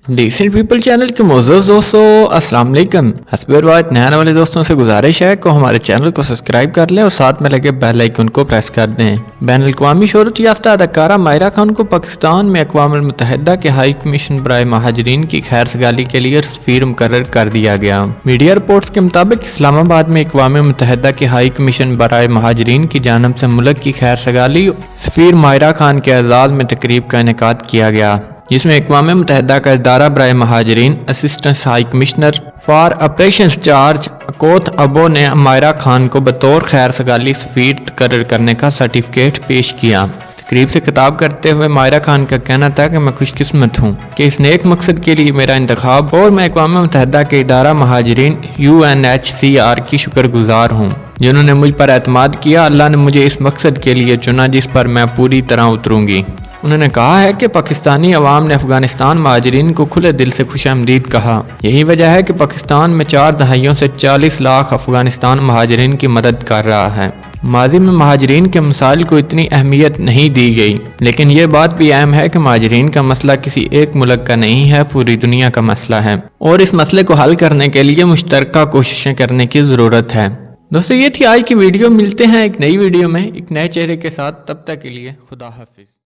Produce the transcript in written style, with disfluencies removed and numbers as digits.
Decent people channel के मोअज़्ज़ज़ दोस्तों अस्सलाम वालेकुम। हस्ब रिवायत नए आने वाले दोस्तों से गुजारिश है कि हमारे चैनल को सब्सक्राइब कर लें और साथ में लगे बेल आइकन को प्रेस कर दें। बैनुल-अक़वामी शोहरत याफ्ता अदाकारा माहिरा खान को पाकिस्तान में अक़वाम मुत्तहिदा के हाई कमीशन बराए महाजरीन की खैर सगाली के लिए सफ़ीर मुकर्रर कर दिया गया। मीडिया रिपोर्ट्स के मुताबिक इस्लामाबाद में अक़वाम मुत्तहिदा के हाई कमीशन बराए महाजरीन की जानिब से मुल्क की खैर सगाली सफ़ीर माहिरा खान के एजाज़ में तकरीब का इनेकाद किया गया, जिसमें अक़वाम मुत्तहिदा का इदारा बराए महाजरीन assistant high commissioner for operations charge अकोत अबो ने माहिरा खान को बतौर खैर सगाली सफ़ीर तकर्रर करने का सर्टिफिकेट पेश किया। तकरीब से खिताब करते हुए माहिरा खान का कहना था कि मैं खुशकिस्मत हूँ कि इस नेक मकसद के लिए मेरा इंतखाब और मैं अक़वाम मुत्तहिदा के इदारा महाजरीन UNHCR की शुक्रगुजार हूँ, जिन्होंने मुझ पर एतमाद किया। अल्लाह ने मुझे इस मकसद के लिए चुना जिस पर मैं पूरी तरह उतरूँगी। उन्होंने कहा है कि पाकिस्तानी अवाम ने अफगानिस्तान महाजरीन को खुले दिल से खुशामदीद कहा। यही वजह है कि पाकिस्तान में 4 दहाइयों से 40 लाख अफगानिस्तान महाजरीन की मदद कर रहा है। माजी में महाजरीन के मसाइल को इतनी अहमियत नहीं दी गई, लेकिन ये बात भी अहम है कि महाजरीन का मसला किसी एक मुल्क का नहीं है, पूरी दुनिया का मसला है और इस मसले को हल करने के लिए मुश्तरका कोशिशें करने की ज़रूरत है। दोस्तों, ये थी आज की वीडियो। मिलते हैं एक नई वीडियो में एक नए चेहरे के साथ। तब तक के लिए खुदा हाफिज।